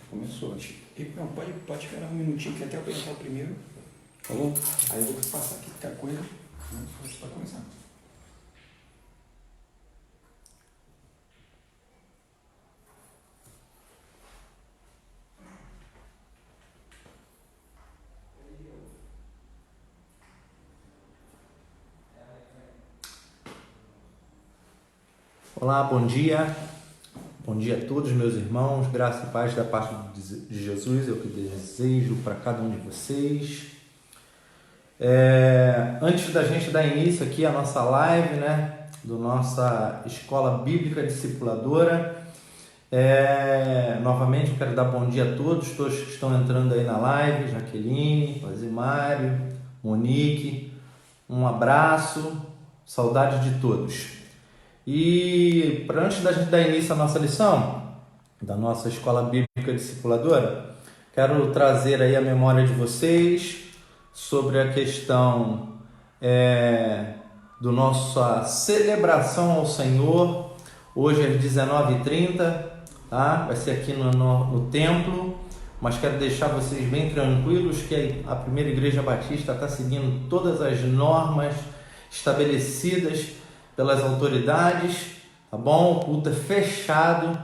Começou. Não, pode esperar um minutinho que até eu pensar o primeiro. Falou? Aí eu vou passar aqui qualquer coisa. Para começar. Olá, bom dia. Bom dia a todos, meus irmãos. Graça e paz da parte de Jesus, é o que desejo para cada um de vocês. Antes da gente dar início aqui à nossa live, né, do nossa Escola Bíblica Discipuladora, novamente eu quero dar bom dia a todos que estão entrando aí na live, Jaqueline, Osimário, Monique, um abraço, saudade de todos. E antes da gente dar início à nossa lição, da nossa Escola Bíblica Discipuladora, quero trazer aí a memória de vocês sobre a questão do nossa celebração ao Senhor, hoje às 19h30, tá? Vai ser aqui no templo, mas quero deixar vocês bem tranquilos que a Primeira Igreja Batista está seguindo todas as normas estabelecidas pelas autoridades, tá bom? O culto é fechado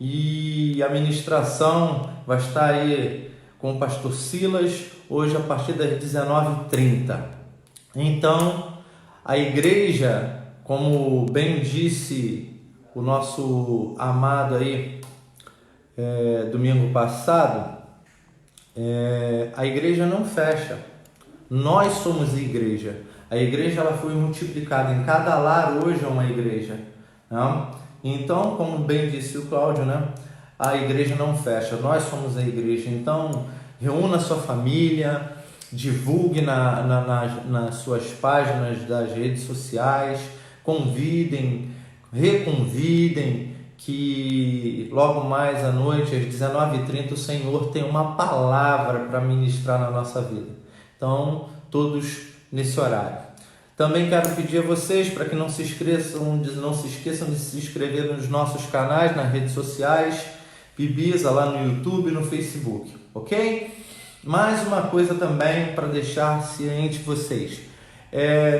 e a ministração vai estar aí com o pastor Silas, hoje a partir das 19h30. Então, a igreja, como bem disse o nosso amado aí, domingo passado, a igreja não fecha, nós somos a igreja. A igreja ela foi multiplicada, em cada lar hoje é uma igreja, né? Então, como bem disse o Cláudio, né? A igreja não fecha, nós somos a igreja. Então, reúna sua família, divulgue nas suas páginas das redes sociais, convidem, reconvidem, que logo mais à noite, às 19h30, o Senhor tem uma palavra para ministrar na nossa vida. Então, todos nesse horário. Também quero pedir a vocês para que não se esqueçam de se inscrever nos nossos canais, nas redes sociais, Bibisa lá no YouTube e no Facebook, ok? Mais uma coisa também para deixar ciente vocês.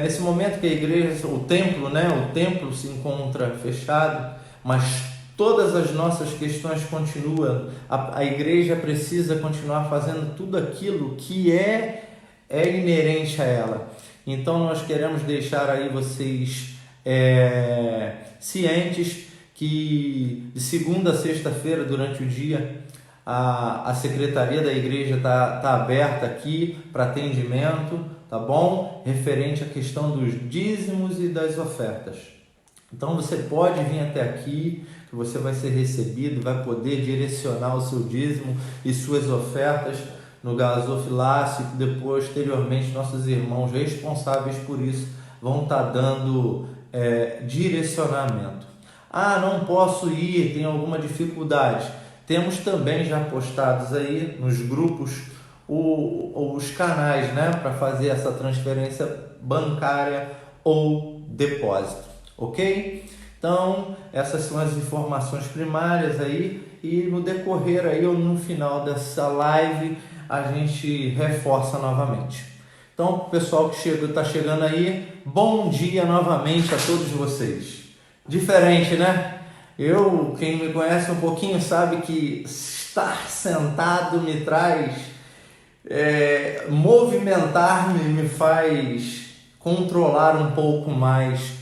Nesse momento que a igreja, o templo se encontra fechado, mas todas as nossas questões continuam. A igreja precisa continuar fazendo tudo aquilo que é inerente a ela. Então nós queremos deixar aí vocês cientes que de segunda a sexta-feira, durante o dia, a secretaria da igreja tá aberta aqui para atendimento, tá bom? Referente à questão dos dízimos e das ofertas. Então você pode vir até aqui, que você vai ser recebido, vai poder direcionar o seu dízimo e suas ofertas no gasofilácio, que depois, posteriormente, nossos irmãos responsáveis por isso vão estar dando direcionamento. Não posso ir, tenho alguma dificuldade. Temos também já postados aí nos grupos os canais, né, para fazer essa transferência bancária ou depósito, ok? Então, essas são as informações primárias aí, e no decorrer aí ou no final dessa live a gente reforça novamente. Então, pessoal que está chegando aí, bom dia novamente a todos vocês. Diferente, né? Quem me conhece um pouquinho sabe que estar sentado me traz, movimentar-me me faz controlar um pouco mais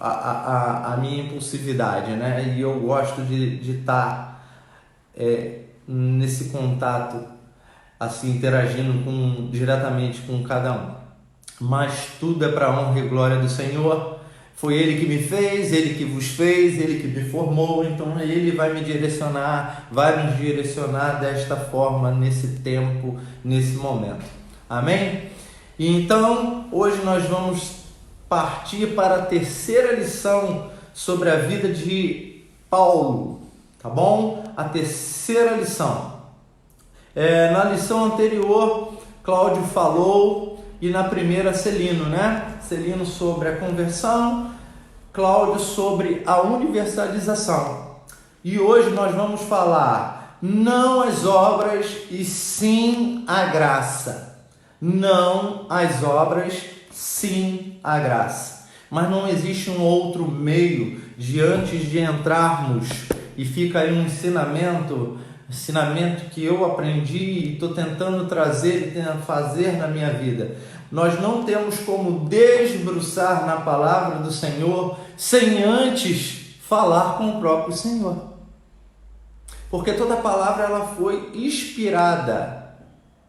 a minha impulsividade, né? E eu gosto de estar nesse contato, assim, interagindo diretamente com cada um. Mas tudo é para a honra e glória do Senhor. Foi Ele que me fez, Ele que vos fez, Ele que me formou. Então Ele vai me direcionar, vai nos direcionar desta forma, nesse tempo, nesse momento. Amém? E então, hoje nós vamos partir para a terceira lição sobre a vida de Paulo, tá bom? A terceira lição. Na lição anterior, Cláudio falou, e na primeira, Celino, né? Celino sobre a conversão, Cláudio sobre a universalização. E hoje nós vamos falar não as obras e sim a graça. Não as obras, sim a graça. Mas não existe um outro meio de antes de entrarmos, e fica aí um ensinamento que eu aprendi e estou tentando trazer e tentando fazer na minha vida. Nós não temos como desbruçar na palavra do Senhor sem antes falar com o próprio Senhor. Porque toda palavra ela foi inspirada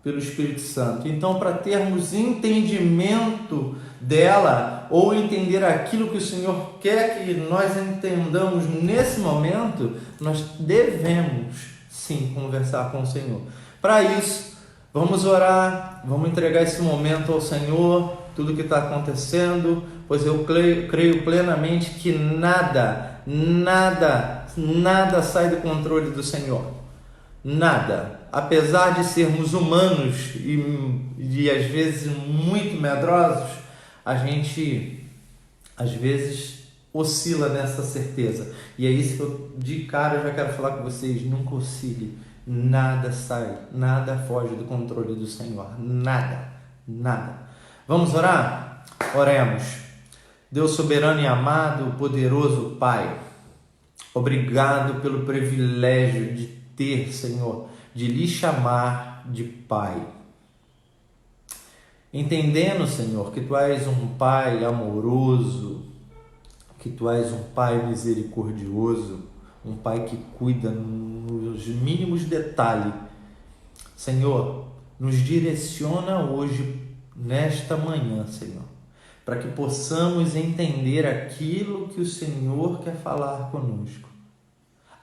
pelo Espírito Santo. Então, para termos entendimento dela, ou entender aquilo que o Senhor quer que nós entendamos nesse momento, nós devemos sim conversar com o Senhor. Para isso, vamos orar, vamos entregar esse momento ao Senhor, tudo que está acontecendo, pois eu creio plenamente que nada sai do controle do Senhor. Nada. Apesar de sermos humanos e às vezes muito medrosos, a gente às vezes oscila nessa certeza. E é isso que eu de cara eu já quero falar com vocês, nunca oscile. Nada sai, nada foge do controle do Senhor. Nada. Vamos orar? Oremos. Deus soberano e amado, poderoso Pai, obrigado pelo privilégio de ter, Senhor, de lhe chamar de Pai. Entendendo, Senhor, que Tu és um Pai amoroso, que Tu és um Pai misericordioso, um Pai que cuida nos mínimos detalhes. Senhor, nos direciona hoje, nesta manhã, Senhor, para que possamos entender aquilo que o Senhor quer falar conosco.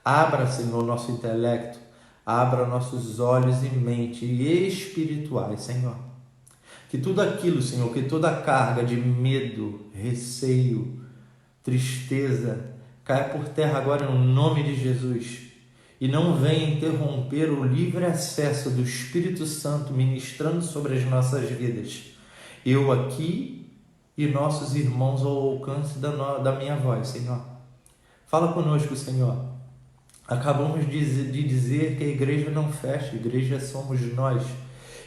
Abra, Senhor, nosso intelecto, abra nossos olhos e mente espirituais, Senhor. Que tudo aquilo, Senhor, que toda a carga de medo, receio, tristeza, caia por terra agora no nome de Jesus. E não venha interromper o livre acesso do Espírito Santo ministrando sobre as nossas vidas. Eu aqui e nossos irmãos ao alcance da minha voz, Senhor. Fala conosco, Senhor. Acabamos de dizer que a igreja não fecha, a igreja somos nós.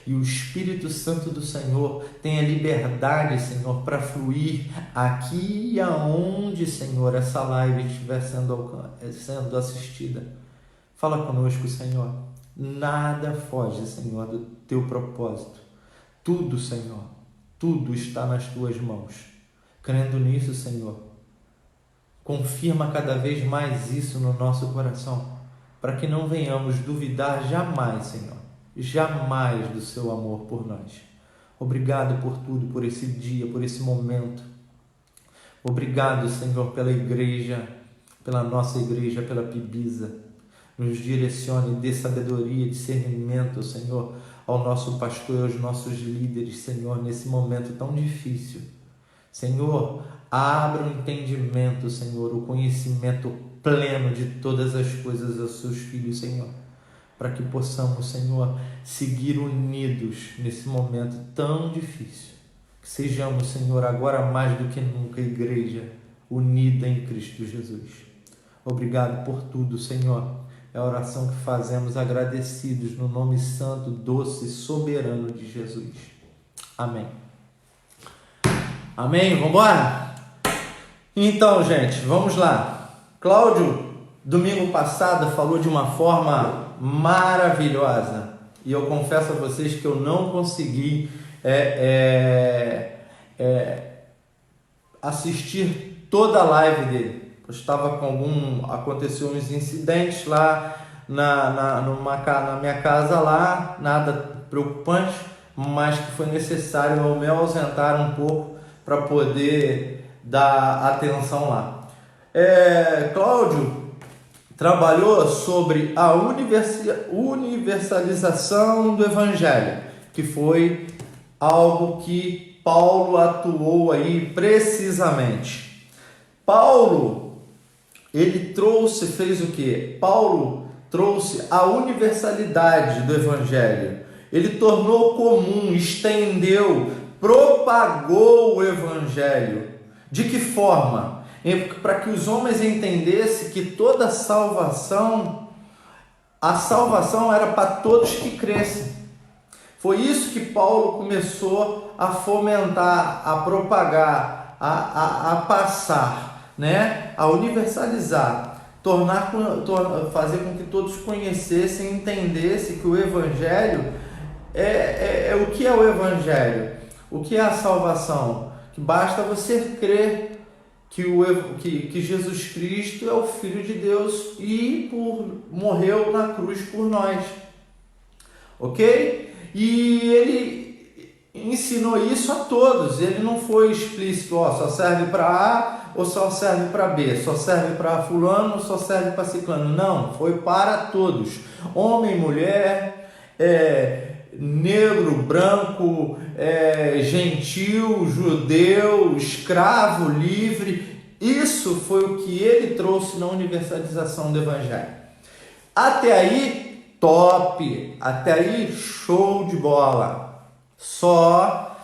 E o Espírito Santo do Senhor tem a liberdade, Senhor, para fluir aqui e aonde, Senhor, essa live estiver sendo assistida. Fala conosco, Senhor. Nada foge, Senhor, do Teu propósito. Tudo, Senhor, tudo está nas Tuas mãos. Crendo nisso, Senhor, confirma cada vez mais isso no nosso coração, para que não venhamos duvidar jamais, Senhor, jamais do Seu amor por nós. Obrigado por tudo, por esse dia, por esse momento. Obrigado, Senhor, pela igreja, pela nossa igreja, pela Pibisa. Nos direcione, dê sabedoria, discernimento, Senhor, ao nosso pastor e aos nossos líderes, Senhor, nesse momento tão difícil. Senhor, abra o entendimento, Senhor, o conhecimento pleno de todas as coisas aos seus filhos, Senhor, para que possamos, Senhor, seguir unidos nesse momento tão difícil. Que sejamos, Senhor, agora mais do que nunca, igreja unida em Cristo Jesus. Obrigado por tudo, Senhor. É a oração que fazemos agradecidos no nome santo, doce e soberano de Jesus. Amém. Amém? Vamos embora? Então, gente, vamos lá. Cláudio, domingo passado, falou de uma forma maravilhosa. E eu confesso a vocês que eu não consegui assistir toda a live dele. Eu estava aconteceu uns incidentes lá na minha casa lá, nada preocupante, mas que foi necessário eu me ausentar um pouco para poder dar atenção lá. Cláudio trabalhou sobre a universalização do Evangelho, que foi algo que Paulo atuou aí precisamente. Paulo, ele fez o quê? Paulo trouxe a universalidade do Evangelho. Ele tornou comum, estendeu, propagou o Evangelho. De que forma? Para que os homens entendessem que toda salvação a salvação era para todos que crescem. Foi isso que Paulo começou a fomentar, a propagar, a passar, né? A universalizar, fazer com que todos conhecessem, entendessem que o Evangelho o que é o Evangelho? O que é a salvação? Que basta você crer que Jesus Cristo é o Filho de Deus e morreu na cruz por nós. Ok? E ele ensinou isso a todos. Ele não foi explícito, só serve para A ou só serve para B, só serve para fulano ou só serve para ciclano. Não, foi para todos. Homem, mulher, negro, branco, gentil, judeu, escravo, livre. Isso foi o que ele trouxe na universalização do Evangelho. Até aí, top, até aí, show de bola. Só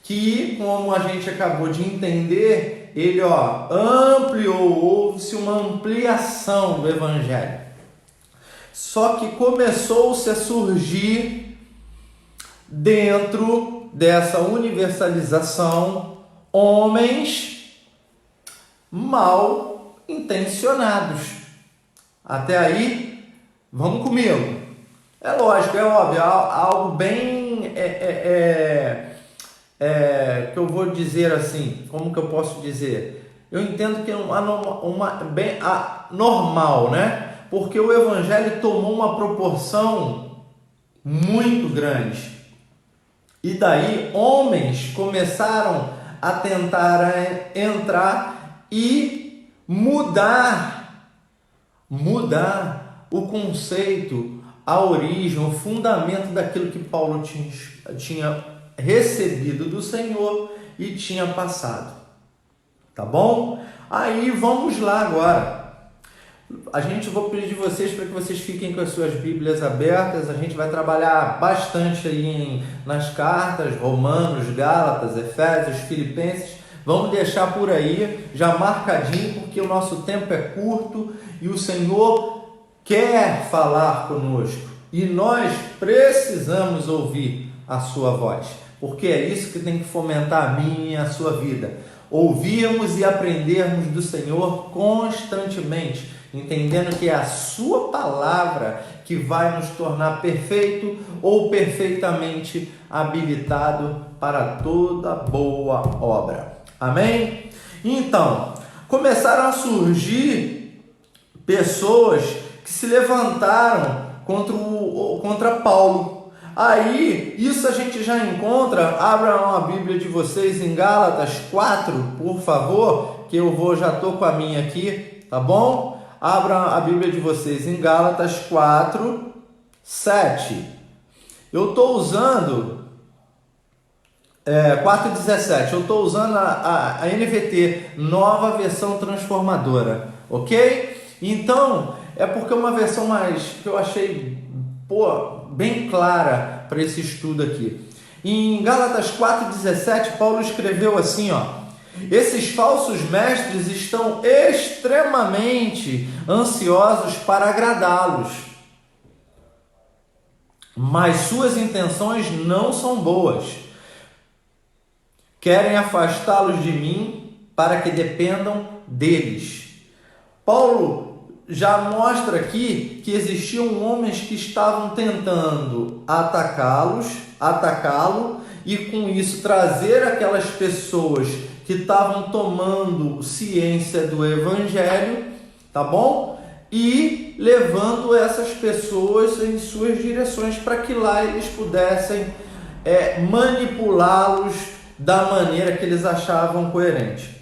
que, como a gente acabou de entender, ele ampliou, houve-se uma ampliação do Evangelho. Só que começou-se a surgir dentro dessa universalização homens mal intencionados. Até aí, vamos comigo. É lógico, é óbvio, algo bem que eu vou dizer assim, como que eu posso dizer? Eu entendo que é bem normal, né? Porque o Evangelho tomou uma proporção muito grande. E daí homens começaram a tentar entrar e mudar o conceito, a origem, o fundamento daquilo que Paulo tinha recebido do Senhor e tinha passado. Tá bom? Aí vamos lá agora. Vou pedir de vocês para que vocês fiquem com as suas Bíblias abertas. A gente vai trabalhar bastante aí nas cartas, Romanos, Gálatas, Efésios, Filipenses. Vamos deixar por aí já marcadinho, porque o nosso tempo é curto e o Senhor quer falar conosco. E nós precisamos ouvir a sua voz, porque é isso que tem que fomentar a minha e a sua vida. Ouvirmos e aprendermos do Senhor constantemente, entendendo que é a sua palavra que vai nos tornar perfeito ou perfeitamente habilitado para toda boa obra. Amém? Então, começaram a surgir pessoas que se levantaram contra Paulo. Aí, isso a gente já encontra. Abra a Bíblia de vocês em Gálatas 4, por favor, que já estou com a minha aqui, tá bom? Abra a Bíblia de vocês em Gálatas 4, 7. Eu estou usando 4,17. Eu estou usando a NVT, nova versão transformadora, ok? Então, é porque é uma versão que eu achei bem clara para esse estudo aqui. Em Gálatas 4,17, Paulo escreveu assim, esses falsos mestres estão extremamente ansiosos para agradá-los, mas suas intenções não são boas. Querem afastá-los de mim para que dependam deles. Paulo já mostra aqui que existiam homens que estavam tentando atacá-lo e com isso trazer aquelas pessoas que estavam tomando ciência do Evangelho, tá bom? E levando essas pessoas em suas direções para que lá eles pudessem manipulá-los da maneira que eles achavam coerente.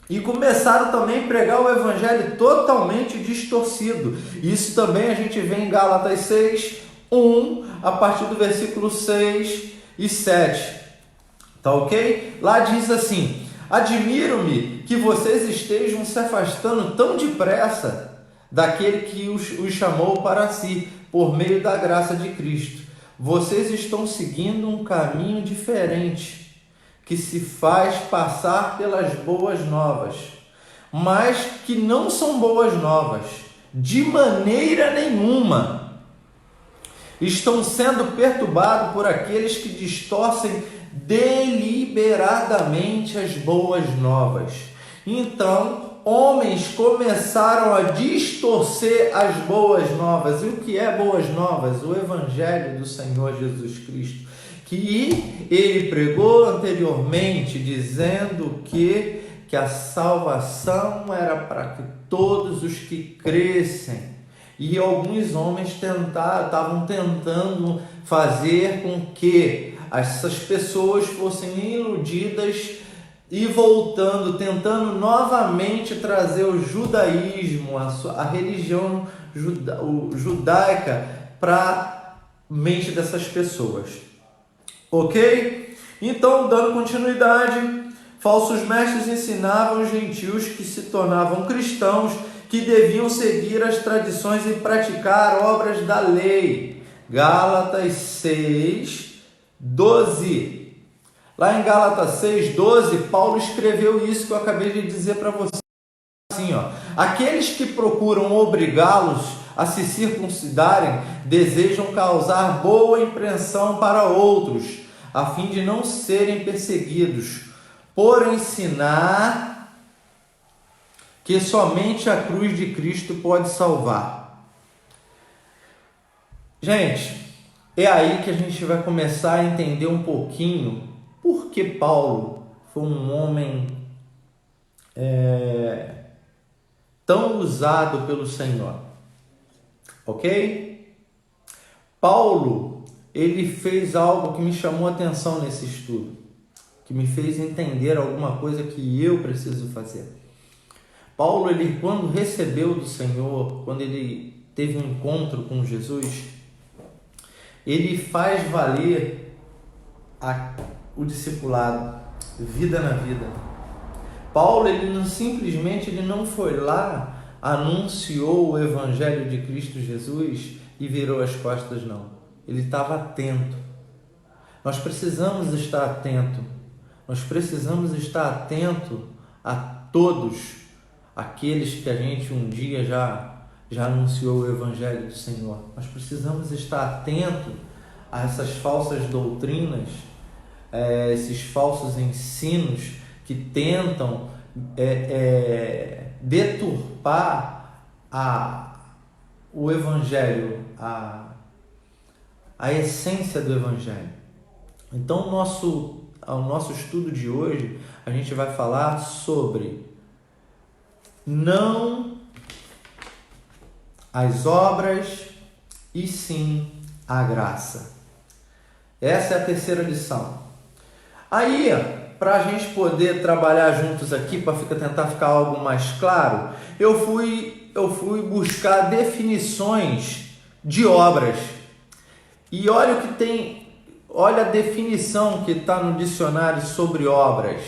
E começaram também a pregar o Evangelho totalmente distorcido. Isso também a gente vê em Gálatas 6, 1, a partir do versículo 6 e 7. Tá ok? Lá diz assim: admiro-me que vocês estejam se afastando tão depressa daquele que os chamou para si, por meio da graça de Cristo. Vocês estão seguindo um caminho diferente, que se faz passar pelas boas novas, mas que não são boas novas, de maneira nenhuma. estão sendo perturbados por aqueles que distorcem deliberadamente as boas novas. Então, homens começaram a distorcer as boas novas. E o que é boas novas? O Evangelho do Senhor Jesus Cristo, que ele pregou anteriormente, dizendo que a salvação era para que todos os que crescem. E alguns homens estavam tentando fazer com que essas pessoas fossem iludidas e voltando, tentando novamente trazer o judaísmo, a religião judaica para a mente dessas pessoas. Ok? Então, dando continuidade, falsos mestres ensinavam os gentios que se tornavam cristãos que deviam seguir as tradições e praticar obras da lei. Gálatas 6, 12. Lá em Gálatas 6, 12, Paulo escreveu isso que eu acabei de dizer para você. Assim, ó, aqueles que procuram obrigá-los a se circuncidarem desejam causar boa impressão para outros, a fim de não serem perseguidos, por ensinar que somente a cruz de Cristo pode salvar. Gente, é aí que a gente vai começar a entender um pouquinho por que Paulo foi um homem tão usado pelo Senhor. Ok? Paulo, ele fez algo que me chamou a atenção nesse estudo, que me fez entender alguma coisa que eu preciso fazer. Paulo, ele quando recebeu do Senhor, quando ele teve um encontro com Jesus, ele faz valer o discipulado, vida na vida. Paulo, ele não foi lá, anunciou o Evangelho de Cristo Jesus e virou as costas, não. Ele estava atento. Nós precisamos estar atento. Nós precisamos estar atento a todos aqueles que a gente um dia já anunciou o Evangelho do Senhor. Nós precisamos estar atento a essas falsas doutrinas, esses falsos ensinos que tentam deturpar o Evangelho, a essência do Evangelho. Então, o nosso estudo de hoje, a gente vai falar sobre não as obras, e sim a graça. Essa é a terceira lição. Aí, para a gente poder trabalhar juntos aqui, para tentar ficar algo mais claro, eu fui buscar definições de obras. E olha o que tem, olha a definição que está no dicionário sobre obras.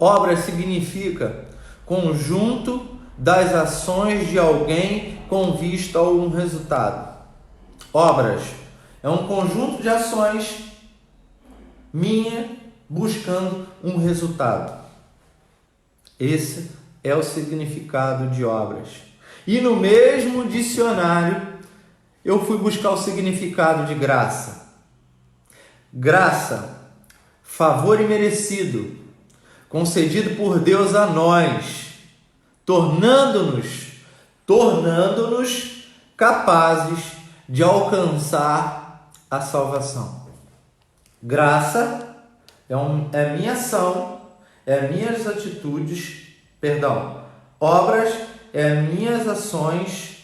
Obras significa conjunto das ações de alguém com vista a um resultado. Obras é um conjunto de ações minha buscando um resultado. Esse é o significado de obras. E no mesmo dicionário eu fui buscar o significado de graça. Graça, favor imerecido, concedido por Deus a nós, tornando-nos capazes de alcançar a salvação. Graça é minha ação, é minhas atitudes, obras é minhas ações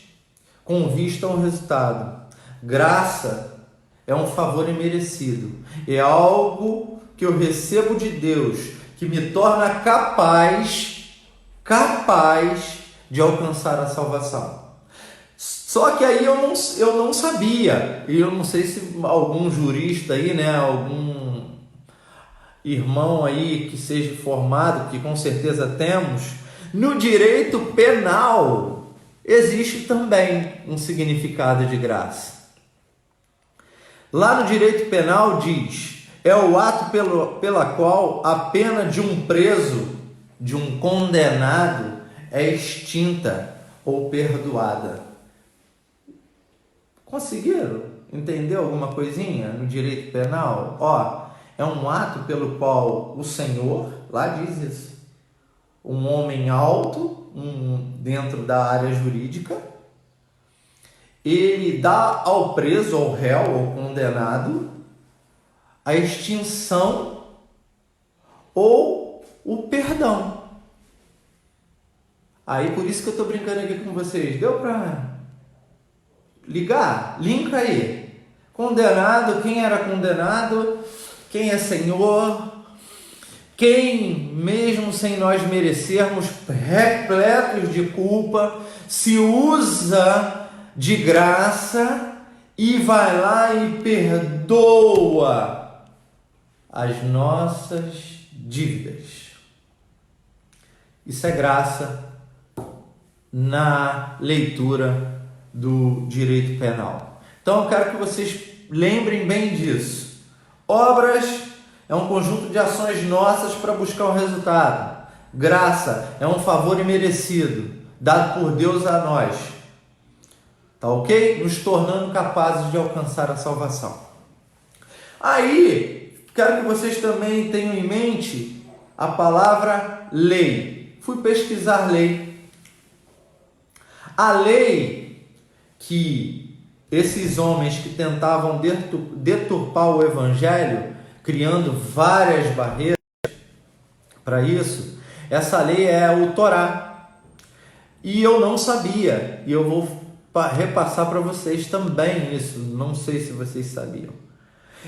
com vista ao resultado. Graça é um favor imerecido, é algo que eu recebo de Deus, que me torna capaz de alcançar a salvação. Só que aí eu não sabia, e eu não sei se algum jurista aí, algum irmão aí que seja formado, que com certeza temos, no direito penal existe também um significado de graça. Lá no direito penal diz: é o ato pela qual a pena de um preso, de um condenado, é extinta ou perdoada. Conseguiram entender alguma coisinha no direito penal? Ó, é um ato pelo qual o Senhor, lá diz isso, um homem alto, dentro da área jurídica, ele dá ao preso, ao réu, ao condenado, a extinção ou o perdão. Aí por isso que eu estou brincando aqui com vocês. Deu para ligar? Linka aí. Condenado, quem era condenado? Quem é Senhor? Quem, mesmo sem nós merecermos, repletos de culpa, se usa de graça e vai lá e perdoa as nossas dívidas. Isso é graça na leitura do direito penal. Então eu quero que vocês lembrem bem disso. Obras é um conjunto de ações nossas para buscar um resultado. Graça é um favor imerecido, dado por Deus a nós. Tá ok? Nos tornando capazes de alcançar a salvação. Aí, quero que vocês também tenham em mente a palavra lei. Fui pesquisar lei. A lei que esses homens que tentavam deturpar o evangelho, criando várias barreiras para isso, essa lei é o Torá. E eu não sabia, e eu vou repassar para vocês também isso, não sei se vocês sabiam.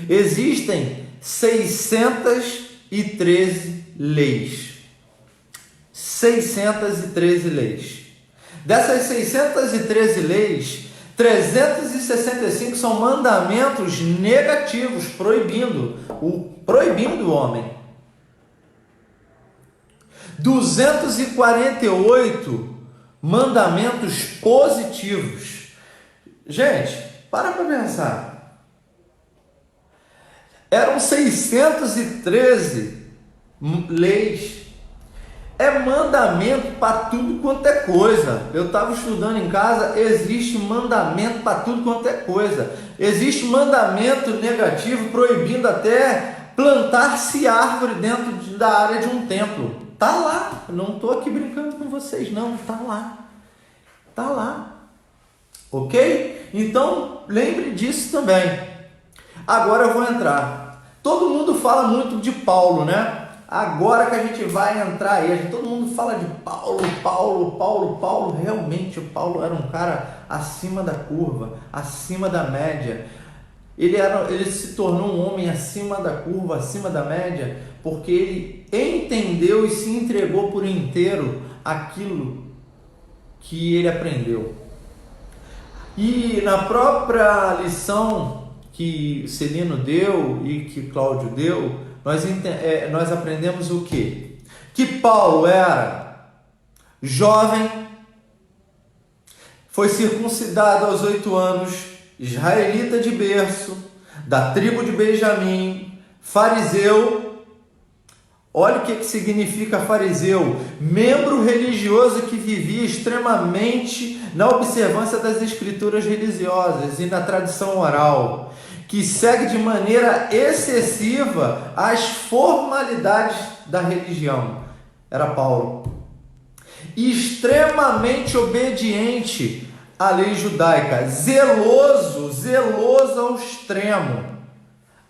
Existem 613 leis. 613 leis. Dessas 613 leis, 365 são mandamentos negativos, proibindo o homem. 248 mandamentos positivos. Gente, para pensar. Eram 613 leis. É mandamento para tudo quanto é coisa. Eu estava estudando em casa, existe mandamento para tudo quanto é coisa. Existe mandamento negativo proibindo até plantar-se árvore dentro da área de um templo. Tá lá. Eu não estou aqui brincando com vocês, não. Tá lá. Tá lá. Ok? Então, lembre disso também. Agora eu vou entrar. Todo mundo fala muito de Paulo, né? Agora que a gente vai entrar aí, todo mundo fala de Paulo. Realmente, o Paulo era um cara acima da curva, acima da média. Ele se tornou um homem acima da curva, acima da média, porque ele entendeu e se entregou por inteiro aquilo que ele aprendeu. E na própria lição que Celino deu e que Cláudio deu, nós aprendemos o quê? Que Paulo era jovem, foi circuncidado aos 8 anos, israelita de berço, da tribo de Benjamim, fariseu. Olha o que significa fariseu: membro religioso que vivia extremamente na observância das escrituras religiosas e na tradição oral, que segue de maneira excessiva as formalidades da religião. Era Paulo. Extremamente obediente à lei judaica, zeloso ao extremo.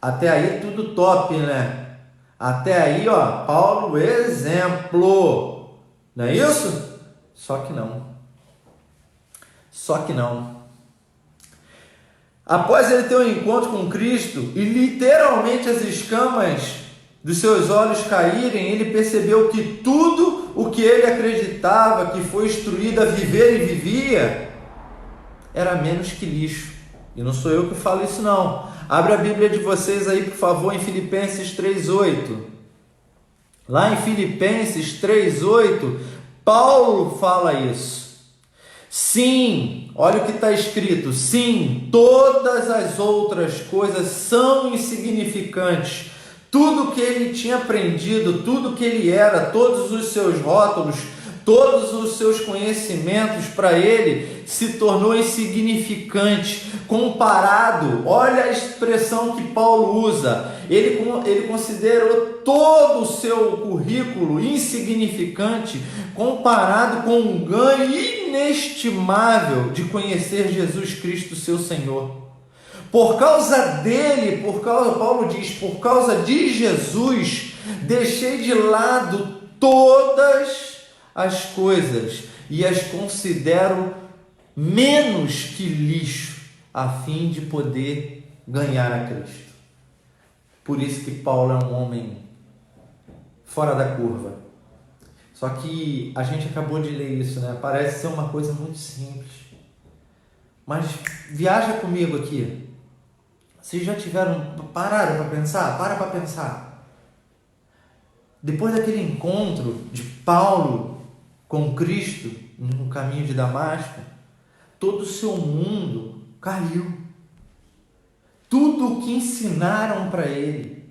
Até aí tudo top, né? Até aí, ó, Paulo exemplo. Não é isso? Só que não. Após ele ter um encontro com Cristo e literalmente as escamas dos seus olhos caírem, ele percebeu que tudo o que ele acreditava, que foi instruído a viver e vivia, era menos que lixo. E não sou eu que falo isso não. Abre a Bíblia de vocês aí, por favor, em Filipenses 3:8. Lá em Filipenses 3:8, Paulo fala isso. Sim, olha o que está escrito. Sim, todas as outras coisas são insignificantes. Tudo que ele tinha aprendido, tudo que ele era, todos os seus rótulos, todos os seus conhecimentos para ele se tornou insignificante, comparado, olha a expressão que Paulo usa, ele considerou todo o seu currículo insignificante, comparado com um ganho inestimável de conhecer Jesus Cristo, seu Senhor. Por causa dele, Paulo diz, por causa de Jesus, deixei de lado todas as coisas e as considero menos que lixo, a fim de poder ganhar a Cristo. Por isso que Paulo é um homem fora da curva. Só que a gente acabou de ler isso, né? Parece ser uma coisa muito simples. Mas viaja comigo aqui. Vocês já pararam para pensar? Para pensar. Depois daquele encontro de Paulo com Cristo no caminho de Damasco, todo o seu mundo caiu. Tudo o que ensinaram para ele,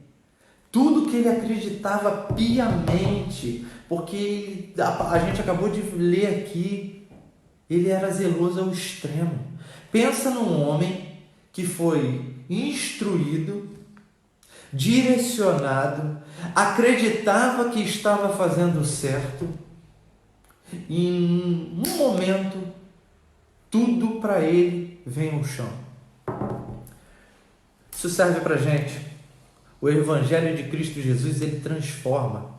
tudo que ele acreditava piamente, porque a gente acabou de ler aqui, ele era zeloso ao extremo. Pensa num homem que foi instruído, direcionado, acreditava que estava fazendo certo, e em um momento tudo para ele vem ao chão. Isso serve para a gente. O Evangelho de Cristo Jesus, ele transforma.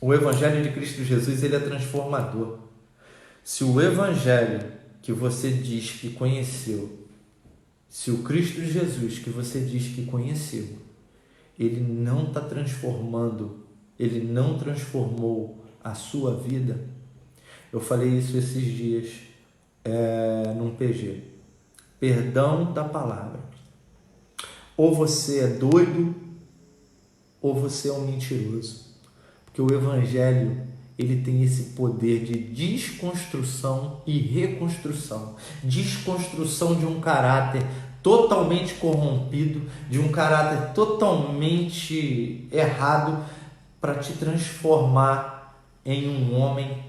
O Evangelho de Cristo Jesus, ele é transformador. Se o Evangelho que você diz que conheceu, se o Cristo Jesus que você diz que conheceu, ele não está transformando, ele não transformou a sua vida. Eu falei isso esses dias num PG. Perdão da palavra. Ou você é doido, ou você é um mentiroso. Porque o Evangelho, ele tem esse poder de desconstrução e reconstrução. Desconstrução de um caráter totalmente corrompido, de um caráter totalmente errado, para te transformar em um homem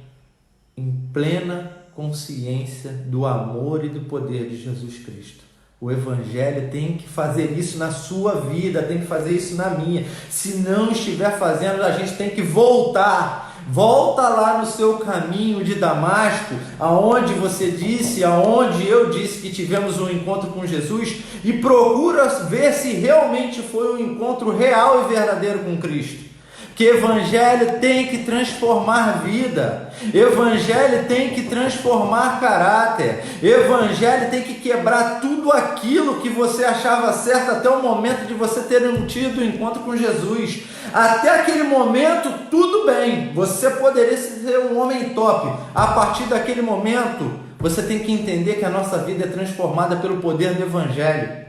em plena consciência do amor e do poder de Jesus Cristo. O Evangelho tem que fazer isso na sua vida, tem que fazer isso na minha. Se não estiver fazendo, a gente tem que voltar. Volta lá no seu caminho de Damasco, aonde você disse, aonde eu disse que tivemos um encontro com Jesus, e procura ver se realmente foi um encontro real e verdadeiro com Cristo. Que Evangelho tem que transformar vida, Evangelho tem que transformar caráter, Evangelho tem que quebrar tudo aquilo que você achava certo até o momento de você ter tido o encontro com Jesus. Até aquele momento, tudo bem, você poderia ser um homem top. A partir daquele momento, você tem que entender que a nossa vida é transformada pelo poder do Evangelho.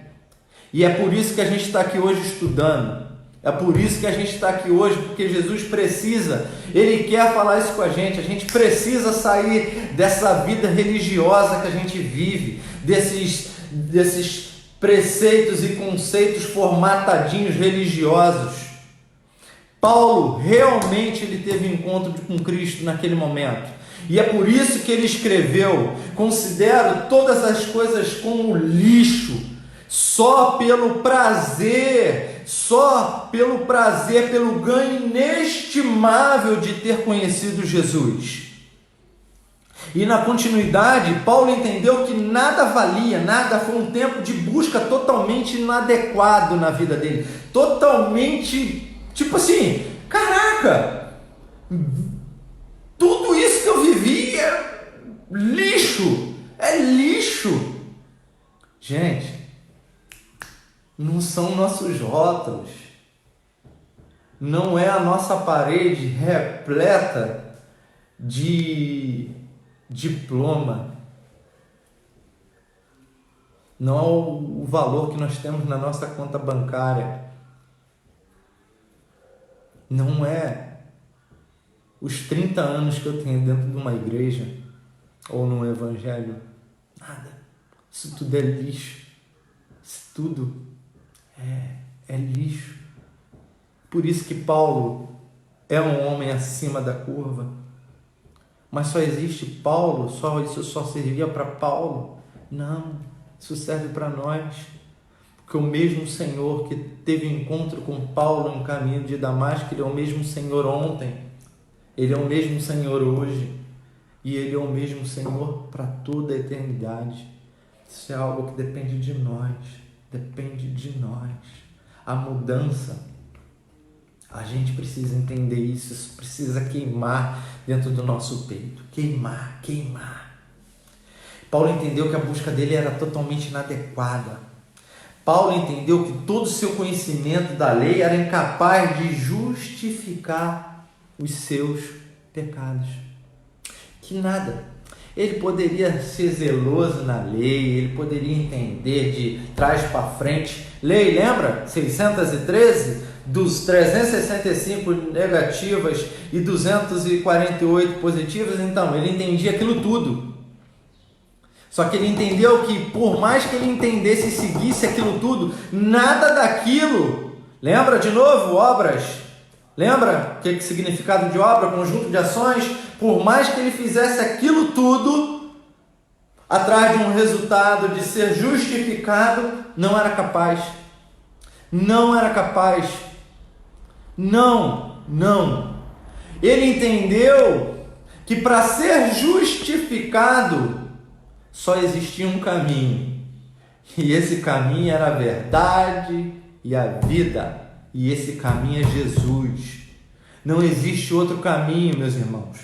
E é por isso que a gente está aqui hoje estudando. É por isso que a gente está aqui hoje, porque Jesus precisa, Ele quer falar isso com a gente precisa sair dessa vida religiosa que a gente vive, desses preceitos e conceitos formatadinhos religiosos. Paulo realmente ele teve um encontro com Cristo naquele momento, e é por isso que ele escreveu: considero todas as coisas como lixo, só pelo prazer, pelo ganho inestimável de ter conhecido Jesus. E na continuidade, Paulo entendeu que nada valia, nada, foi um tempo de busca totalmente inadequado na vida dele, totalmente, tipo assim, caraca, tudo isso que eu vivi é lixo. Gente, não são nossos rótulos, não é a nossa parede repleta de diploma, não é o valor que nós temos na nossa conta bancária, não é os 30 anos que eu tenho dentro de uma igreja ou num evangelho, nada, isso tudo é lixo, isso tudo é lixo. Por isso que Paulo, é um homem acima da curva. Mas só existe Paulo? Isso só servia para Paulo? Não, isso serve para nós. Porque o mesmo Senhor que teve encontro com Paulo no caminho de Damasco, Ele é o mesmo Senhor ontem, Ele é o mesmo Senhor hoje, e Ele é o mesmo Senhor para toda a eternidade. Isso é algo que depende de nós, A mudança, a gente precisa entender isso, isso precisa queimar dentro do nosso peito, queimar. Paulo entendeu que a busca dele era totalmente inadequada. Paulo entendeu que todo o seu conhecimento da lei era incapaz de justificar os seus pecados. Que nada. Ele poderia ser zeloso na lei, ele poderia entender de trás para frente. Lei, lembra? 613, dos 365 negativas e 248 positivas. Então, ele entendia aquilo tudo. Só que ele entendeu que por mais que ele entendesse e seguisse aquilo tudo, nada daquilo, lembra de novo, obras? Lembra o que é o significado de obra? Conjunto de ações. Por mais que ele fizesse aquilo tudo, atrás de um resultado de ser justificado, não era capaz. Não. Ele entendeu que para ser justificado, só existia um caminho, e esse caminho era a verdade e a vida, e esse caminho é Jesus. Não existe outro caminho, meus irmãos.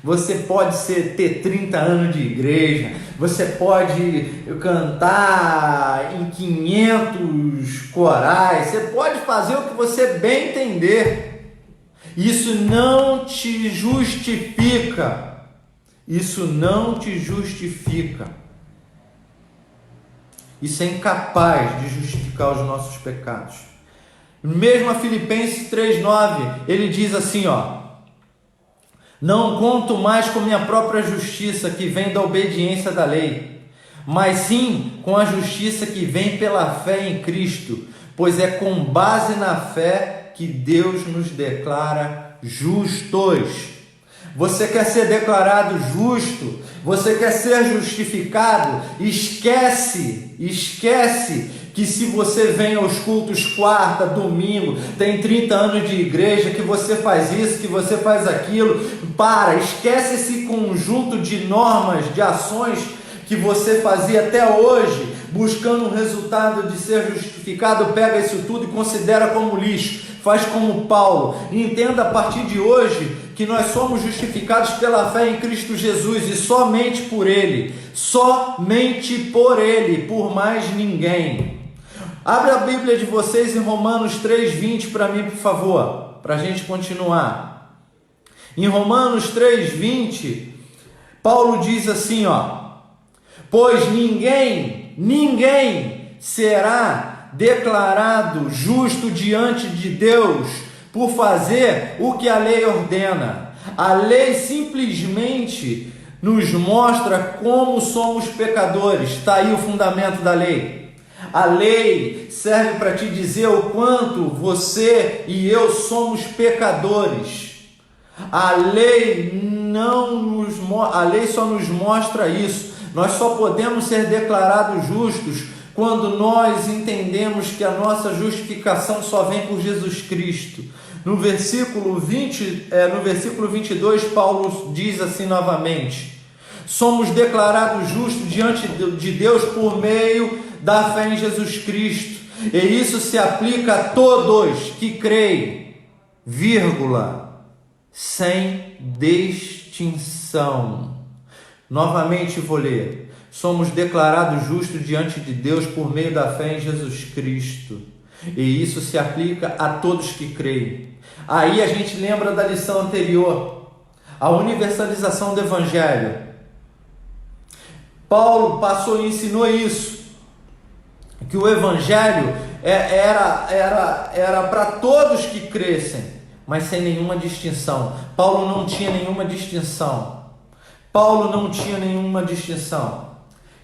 Você pode ter 30 anos de igreja, você pode cantar em 500 corais, você pode fazer o que você bem entender. Isso não te justifica. Isso é incapaz de justificar os nossos pecados. Mesmo a Filipenses 3,9, ele diz assim, não conto mais com minha própria justiça que vem da obediência da lei, mas sim com a justiça que vem pela fé em Cristo, pois é com base na fé que Deus nos declara justos. Você quer ser declarado justo? Você quer ser justificado? Esquece que se você vem aos cultos quarta, domingo, tem 30 anos de igreja, que você faz isso, que você faz aquilo. Esquece esse conjunto de normas, de ações que você fazia até hoje, buscando um resultado de ser justificado. Pega isso tudo e considera como lixo. Faz como Paulo. Entenda a partir de hoje que nós somos justificados pela fé em Cristo Jesus e somente por Ele, por mais ninguém. Abre a Bíblia de vocês em Romanos 3,20 para mim, por favor, para a gente continuar. Em Romanos 3,20, Paulo diz assim, pois ninguém será declarado justo diante de Deus por fazer o que a lei ordena. A lei simplesmente nos mostra como somos pecadores. Está aí o fundamento da lei. A lei serve para te dizer o quanto você e eu somos pecadores. A lei só nos mostra isso. Nós só podemos ser declarados justos quando nós entendemos que a nossa justificação só vem por Jesus Cristo. No versículo 22, Paulo diz assim novamente: somos declarados justos diante de Deus por meio da fé em Jesus Cristo. E isso se aplica a todos que creem, sem distinção. Novamente vou ler. Somos declarados justos diante de Deus por meio da fé em Jesus Cristo. E isso se aplica a todos que creem. Aí a gente lembra da lição anterior, a universalização do Evangelho. Paulo passou e ensinou isso, que o Evangelho era para todos que crescem, mas sem nenhuma distinção. Paulo não tinha nenhuma distinção.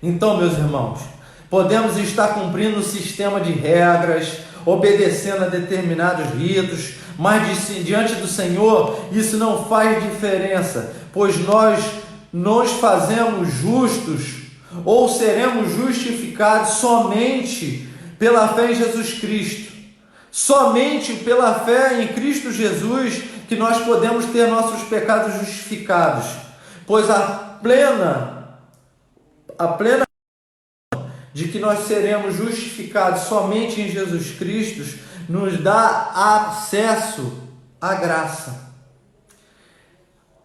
Então, meus irmãos, podemos estar cumprindo um sistema de regras, obedecendo a determinados ritos, mas diante do Senhor isso não faz diferença, pois nós nos fazemos justos ou seremos justificados somente pela fé em Jesus Cristo. Somente pela fé em Cristo Jesus que nós podemos ter nossos pecados justificados, pois a plena de que nós seremos justificados somente em Jesus Cristo nos dá acesso à graça.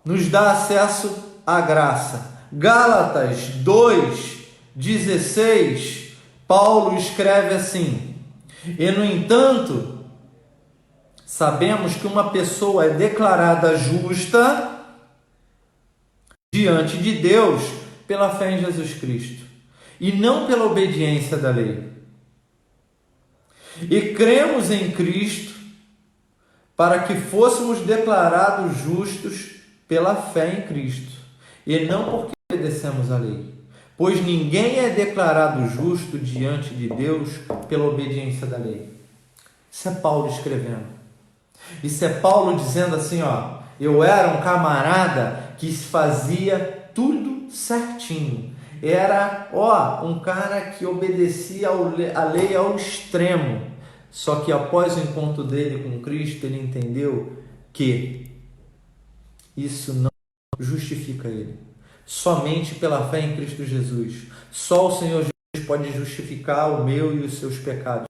Nos dá acesso à graça. Gálatas 2:16, Paulo escreve assim: e no entanto, sabemos que uma pessoa é declarada justa diante de Deus pela fé em Jesus Cristo, e não pela obediência da lei. E cremos em Cristo para que fôssemos declarados justos pela fé em Cristo, e não porque obedecemos a lei. Pois ninguém é declarado justo diante de Deus pela obediência da lei. Isso é Paulo escrevendo. Isso é Paulo dizendo assim, ó: eu era um camarada que fazia tudo certinho. Era, um cara que obedecia a lei ao extremo. Só que após o encontro dele com Cristo, ele entendeu que isso não justifica ele. Somente pela fé em Cristo Jesus. Só o Senhor Jesus pode justificar o meu e os seus pecados.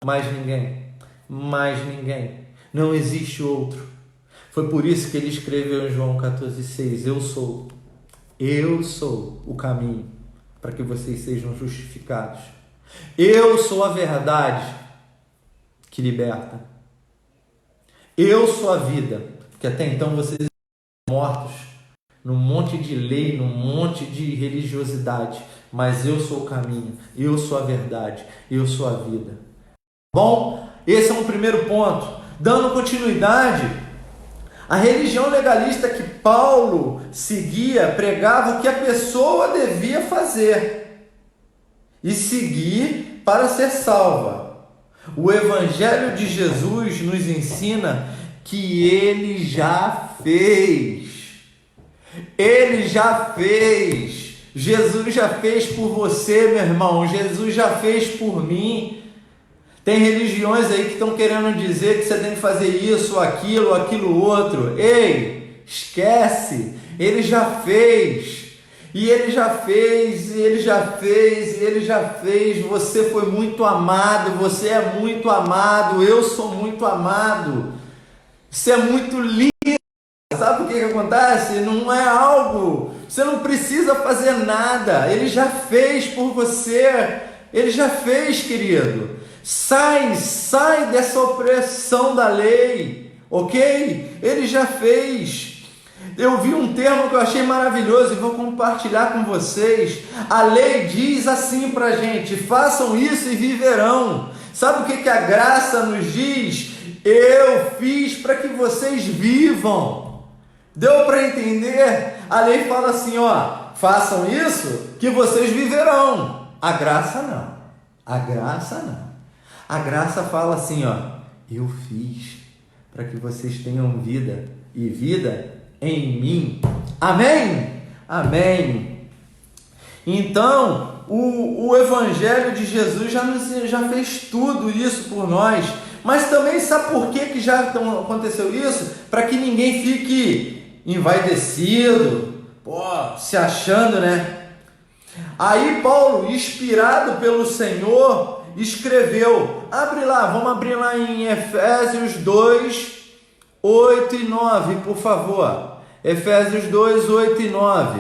Mais ninguém. Mais ninguém. Não existe outro. Foi por isso que ele escreveu em João 14,6: Eu sou o caminho para que vocês sejam justificados. Eu sou a verdade que liberta. Eu sou a vida. Porque até então vocês estão mortos num monte de lei, num monte de religiosidade, mas eu sou o caminho, eu sou a verdade, eu sou a vida. Bom, esse é um primeiro ponto. Dando continuidade, a religião legalista que Paulo seguia pregava o que a pessoa devia fazer e seguir para ser salva. O Evangelho de Jesus nos ensina que ele já fez. Ele já fez. Jesus já fez por você, meu irmão. Jesus já fez por mim. Tem religiões aí que estão querendo dizer que você tem que fazer isso, aquilo outro. Ei, esquece. Ele já fez. E ele já fez, e ele já fez, e ele já fez. Você foi muito amado, você é muito amado, eu sou muito amado. Isso é muito lindo. Sabe o que acontece? Não é algo, você não precisa fazer nada, ele já fez por você, ele já fez, querido. Sai dessa opressão da lei, ok? Ele já fez. Eu vi um termo que eu achei maravilhoso e vou compartilhar com vocês. A lei diz assim pra gente: façam isso e viverão. Sabe o que a graça nos diz? Eu fiz para que vocês vivam. Deu para entender? A lei fala assim, façam isso que vocês viverão. A graça não. A graça não. A graça fala assim, eu fiz para que vocês tenham vida e vida em mim. Amém? Amém. Então, o Evangelho de Jesus já fez tudo isso por nós. Mas também sabe por que já aconteceu isso? Para que ninguém fique envaidecido, se achando, né? Aí Paulo, inspirado pelo Senhor, escreveu, vamos abrir lá em Efésios 2, 8 e 9, por favor. Efésios 2, 8 e 9.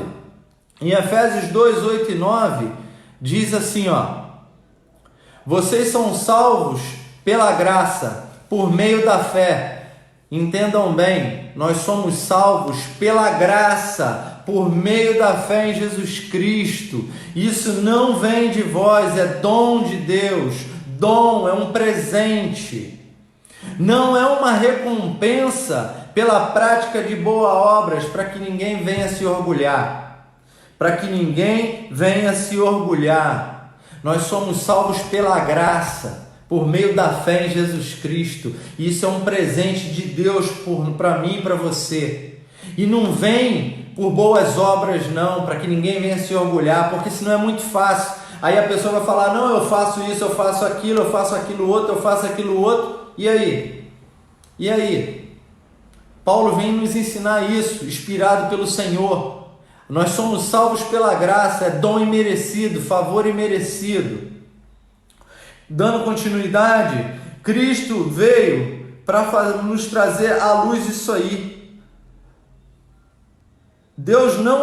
Em Efésios 2, 8 e 9, diz assim, vocês são salvos pela graça, por meio da fé. Entendam bem, nós somos salvos pela graça, por meio da fé em Jesus Cristo. Isso não vem de vós, é dom de Deus. Dom é um presente. Não é uma recompensa pela prática de boas obras, para que ninguém venha se orgulhar. Para que ninguém venha se orgulhar. Nós somos salvos pela graça, por meio da fé em Jesus Cristo. Isso é um presente de Deus para mim e para você. E não vem por boas obras não, para que ninguém venha se orgulhar, porque senão é muito fácil. Aí a pessoa vai falar, não, eu faço isso, eu faço aquilo outro, eu faço aquilo outro. E aí? E aí? Paulo vem nos ensinar isso, inspirado pelo Senhor. Nós somos salvos pela graça, é dom imerecido, favor imerecido. Dando continuidade, Cristo veio para nos trazer à luz isso aí. Deus não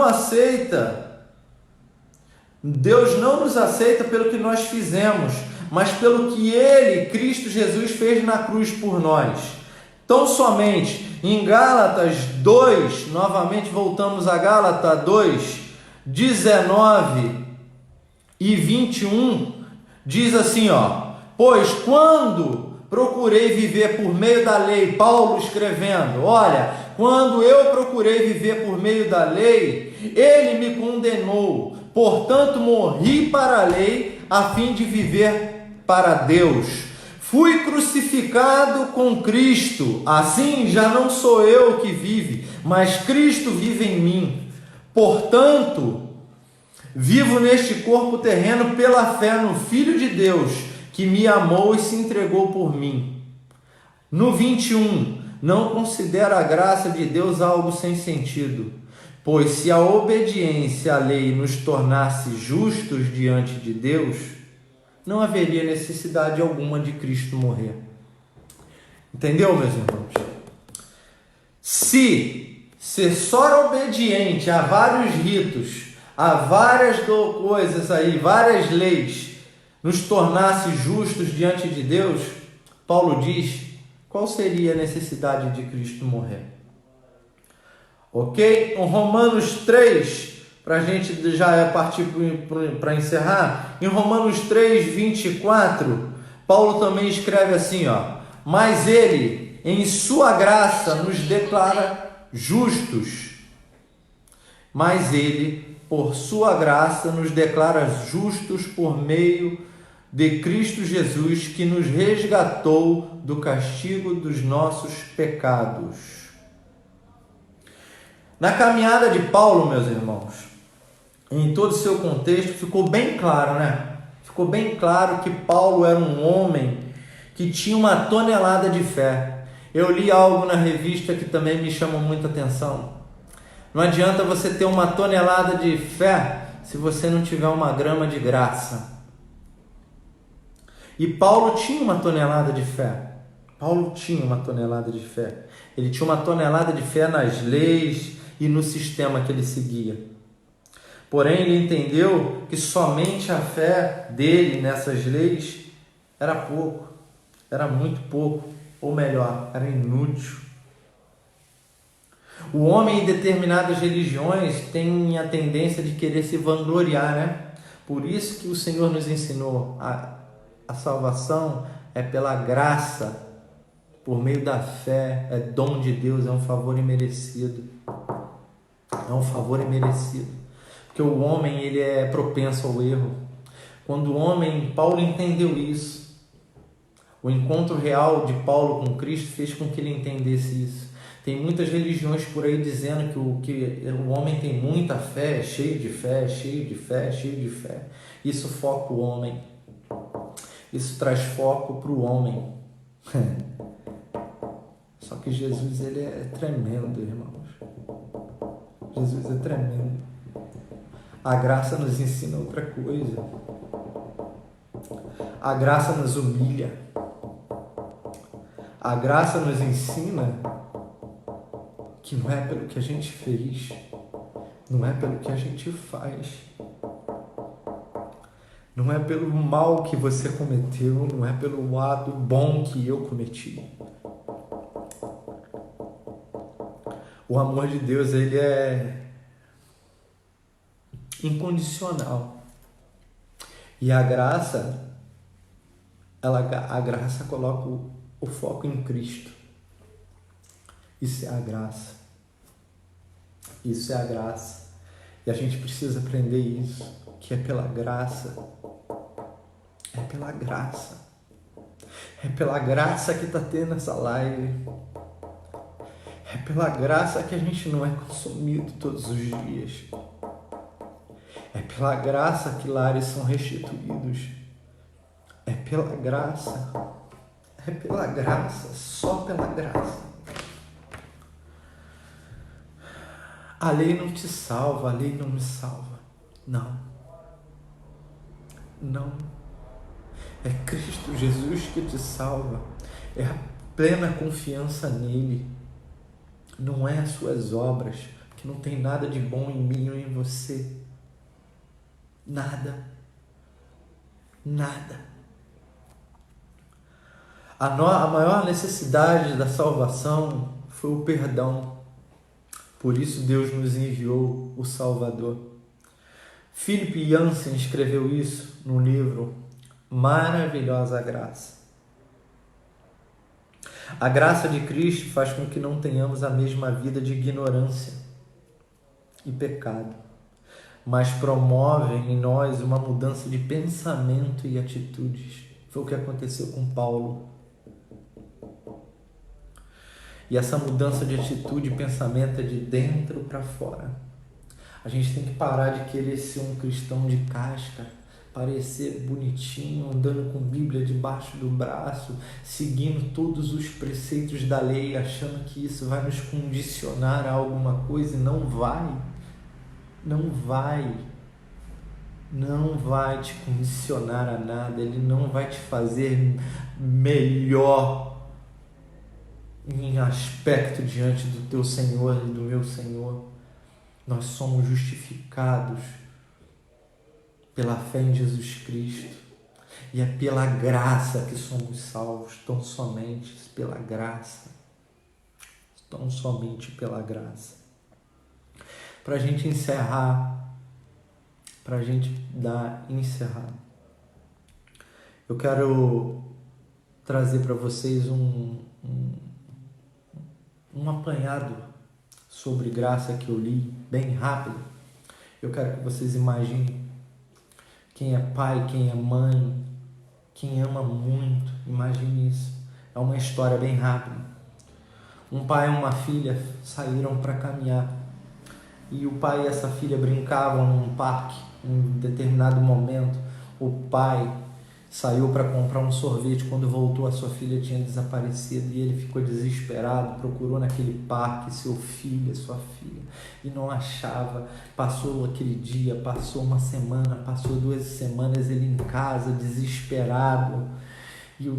nos aceita pelo que nós fizemos, mas pelo que Ele, Cristo Jesus, fez na cruz por nós. Tão somente em Gálatas 2, novamente voltamos a Gálatas 2, 19 e 21, diz assim, pois quando procurei viver por meio da lei, Paulo escrevendo, olha, quando eu procurei viver por meio da lei, ele me condenou, portanto morri para a lei, a fim de viver para Deus. Fui crucificado com Cristo, assim já não sou eu que vive, mas Cristo vive em mim. Portanto, vivo neste corpo terreno pela fé no Filho de Deus, que me amou e se entregou por mim. No 21, não considero a graça de Deus algo sem sentido, pois se a obediência à lei nos tornasse justos diante de Deus, não haveria necessidade alguma de Cristo morrer. Entendeu, meus irmãos? Se ser só obediente a vários ritos, a várias coisas aí, várias leis, nos tornasse justos diante de Deus, Paulo diz, qual seria a necessidade de Cristo morrer? Ok? Em Romanos 3, para a gente já partir para encerrar, em Romanos 3, 24, Paulo também escreve assim, mas ele, em sua graça, nos declara justos. Mas ele, por sua graça, nos declara justos por meio de Cristo Jesus, que nos resgatou do castigo dos nossos pecados. Na caminhada de Paulo, meus irmãos, em todo o seu contexto, ficou bem claro, né? Ficou bem claro que Paulo era um homem que tinha uma tonelada de fé. Eu li algo na revista que também me chamou muita atenção. Não adianta você ter uma tonelada de fé se você não tiver uma grama de graça. E Paulo tinha uma tonelada de fé. Paulo tinha uma tonelada de fé. Ele tinha uma tonelada de fé nas leis e no sistema que ele seguia. Porém, ele entendeu que somente a fé dele nessas leis era pouco, era muito pouco, ou melhor, era inútil. O homem em determinadas religiões tem a tendência de querer se vangloriar, né? Por isso que o Senhor nos ensinou, a salvação é pela graça, por meio da fé, é dom de Deus, é um favor imerecido. É um favor imerecido. Porque o homem, ele é propenso ao erro. Quando o homem, Paulo entendeu isso. O encontro real de Paulo com Cristo fez com que ele entendesse isso. Tem muitas religiões por aí dizendo que o homem tem muita fé, cheio de fé, cheio de fé, cheio de fé. Isso foca o homem. Isso traz foco para o homem. Só que Jesus, ele é tremendo, irmãos. Jesus é tremendo. A graça nos ensina outra coisa. A graça nos humilha. A graça nos ensina que não é pelo que a gente fez, não é pelo que a gente faz, não é pelo mal que você cometeu, não é pelo ato bom que eu cometi. O amor de Deus, ele é incondicional. E a graça, a graça coloca o foco em Cristo. Isso é a graça. Isso é a graça. E a gente precisa aprender isso, que é pela graça. É pela graça. É pela graça que está tendo essa live. É pela graça que a gente não é consumido todos os dias. É pela graça que lares são restituídos. É pela graça. É pela graça. Só pela graça. A lei não te salva. A lei não me salva. Não. Não. É Cristo Jesus que te salva. É a plena confiança nele. Não é as suas obras, que não tem nada de bom em mim ou em você. Nada. Nada. A maior necessidade da salvação foi o perdão. Por isso Deus nos enviou o Salvador. Philip Yancey escreveu isso no livro Maravilhosa Graça. A graça de Cristo faz com que não tenhamos a mesma vida de ignorância e pecado, mas promove em nós uma mudança de pensamento e atitudes. Foi o que aconteceu com Paulo. E essa mudança de atitude e pensamento é de dentro para fora. A gente tem que parar de querer ser um cristão de casca, parecer bonitinho, andando com Bíblia debaixo do braço, seguindo todos os preceitos da lei, achando que isso vai nos condicionar a alguma coisa, e não vai. Não vai. Não vai te condicionar a nada, ele não vai te fazer melhor em aspecto diante do teu Senhor e do meu Senhor. Nós somos justificados pela fé em Jesus Cristo, e é pela graça que somos salvos, tão somente pela graça, tão somente pela graça. Para a gente encerrar, encerrar, eu quero trazer para vocês um apanhado sobre graça que eu li, bem rápido. Eu quero que vocês imaginem quem é pai, quem é mãe, quem ama muito, imagine isso. É uma história bem rápida. Um pai e uma filha saíram para caminhar, e o pai e essa filha brincavam num parque. Em um determinado momento, o pai saiu para comprar um sorvete. Quando voltou, a sua filha tinha desaparecido, e ele ficou desesperado, procurou naquele parque seu filho, a sua filha, e não achava. Passou aquele dia, passou uma semana, passou 2 semanas, ele em casa, desesperado, e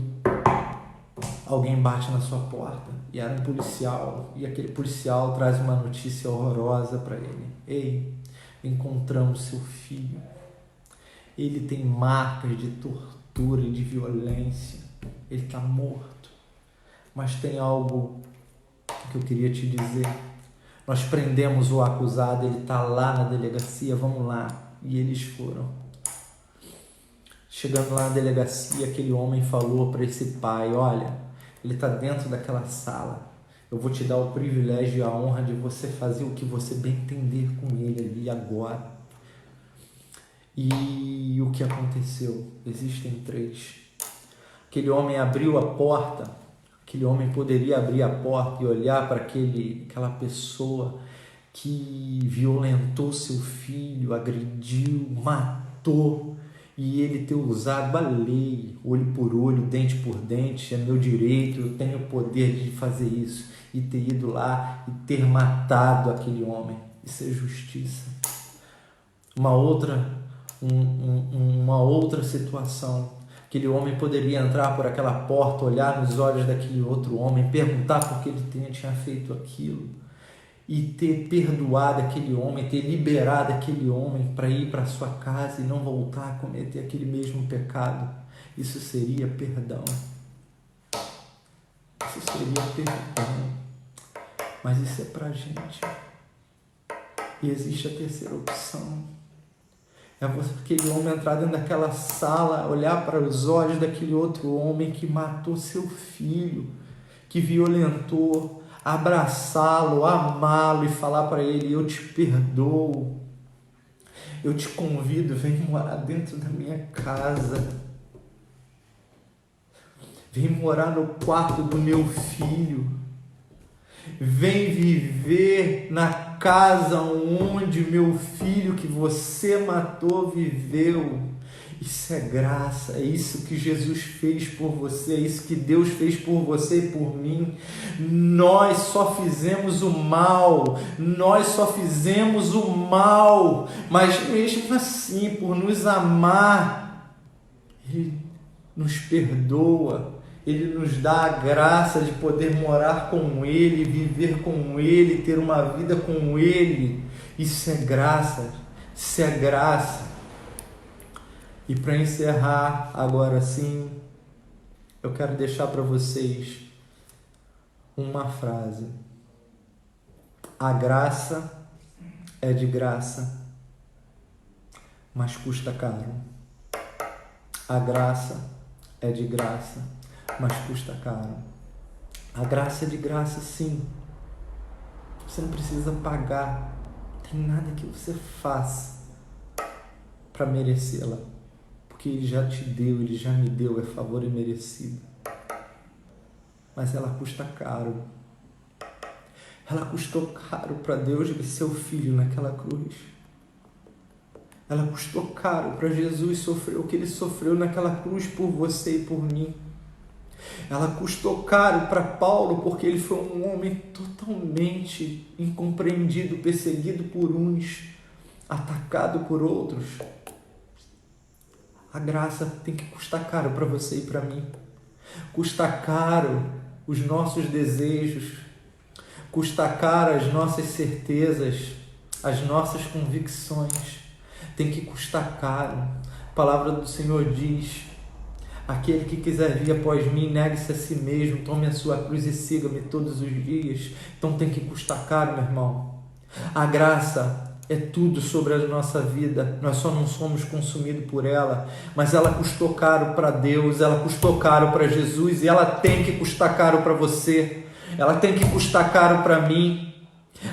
alguém bate na sua porta, e era um policial, e aquele policial traz uma notícia horrorosa para ele. Ei, encontramos seu filho, ele tem marcas de tortura e de violência, ele está morto. Mas tem algo que eu queria te dizer. Nós prendemos o acusado, ele está lá na delegacia, vamos lá. E eles foram. Chegando lá na delegacia, aquele homem falou para esse pai: olha, ele está dentro daquela sala, eu vou te dar o privilégio e a honra de você fazer o que você bem entender com ele ali agora. E o que aconteceu? Existem 3. Aquele homem abriu a porta. Aquele homem poderia abrir a porta e olhar para aquela pessoa que violentou seu filho, agrediu, matou, e ele ter usado a lei, olho por olho, dente por dente, é meu direito, eu tenho o poder de fazer isso, e ter ido lá e ter matado aquele homem. Isso é justiça. Uma outra situação, aquele homem poderia entrar por aquela porta, olhar nos olhos daquele outro homem, perguntar por que ele tinha feito aquilo, e ter perdoado aquele homem, ter liberado aquele homem para ir para sua casa e não voltar a cometer aquele mesmo pecado. Isso seria perdão. Isso seria perdão. Mas isso é para a gente. E existe a terceira opção. É aquele homem entrar dentro daquela sala, olhar para os olhos daquele outro homem que matou seu filho, que violentou, abraçá-lo, amá-lo e falar para ele: eu te perdoo, eu te convido, vem morar dentro da minha casa, Vem morar no quarto do meu filho. Vem viver na casa onde meu filho que você matou viveu. Isso é graça, é isso que Jesus fez por você, é isso que Deus fez por você e por mim. Nós só fizemos o mal, mas mesmo assim, por nos amar, Ele nos perdoa. Ele nos dá a graça de poder morar com Ele, viver com Ele, ter uma vida com Ele. Isso é graça, isso é graça. E para encerrar agora sim, eu quero deixar para vocês uma frase. A graça é de graça, mas custa caro. A graça é de graça, mas custa caro. A graça é de graça, sim. Você não precisa pagar. Não tem nada que você faça para merecê-la. Porque Ele já te deu, Ele já me deu, é favor imerecido. Mas ela custa caro. Ela custou caro para Deus e seu Filho naquela cruz. Ela custou caro para Jesus sofrer o que Ele sofreu naquela cruz por você e por mim. Ela custou caro para Paulo porque ele foi um homem totalmente incompreendido, perseguido por uns, atacado por outros. A graça tem que custar caro para você e para mim. Custa caro os nossos desejos, custa caro as nossas certezas, as nossas convicções. Tem que custar caro. A palavra do Senhor diz: aquele que quiser vir após mim, negue-se a si mesmo, tome a sua cruz e siga-me todos os dias. Então tem que custar caro, meu irmão. A graça é tudo sobre a nossa vida. Nós só não somos consumidos por ela, mas ela custou caro para Deus, ela custou caro para Jesus e ela tem que custar caro para você. Ela tem que custar caro para mim.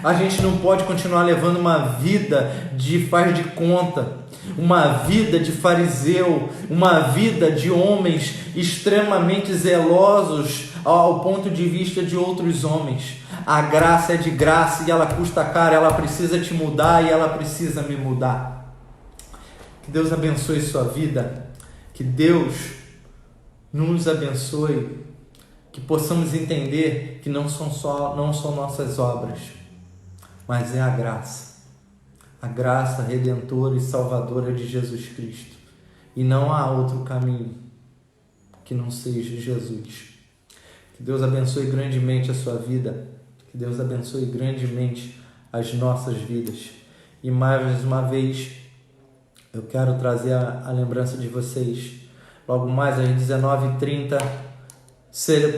A gente não pode continuar levando uma vida de faz de conta, uma vida de fariseu, uma vida de homens extremamente zelosos ao ponto de vista de outros homens. A graça é de graça e ela custa caro, ela precisa te mudar e ela precisa me mudar. Que Deus abençoe sua vida, que Deus nos abençoe, que possamos entender que não são nossas obras, mas é a graça redentora e salvadora de Jesus Cristo. E não há outro caminho que não seja Jesus. Que Deus abençoe grandemente a sua vida. Que Deus abençoe grandemente as nossas vidas. E mais uma vez, eu quero trazer a lembrança de vocês. Logo mais às 19h30,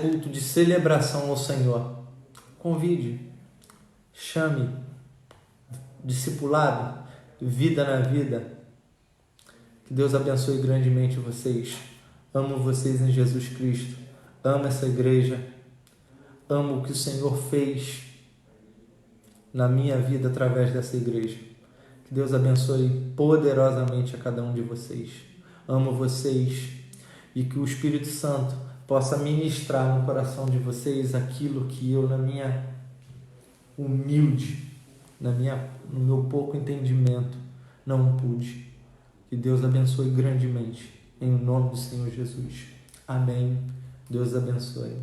culto de celebração ao Senhor. Convide, chame, discipulado, vida na vida. Que Deus abençoe grandemente vocês. Amo vocês em Jesus Cristo. Amo essa igreja. Amo o que o Senhor fez na minha vida através dessa igreja. Que Deus abençoe poderosamente a cada um de vocês. Amo vocês e que o Espírito Santo possa ministrar no coração de vocês aquilo que eu, na minha humilde, no meu pouco entendimento, não pude. Que Deus abençoe grandemente, em nome do Senhor Jesus. Amém. Deus abençoe.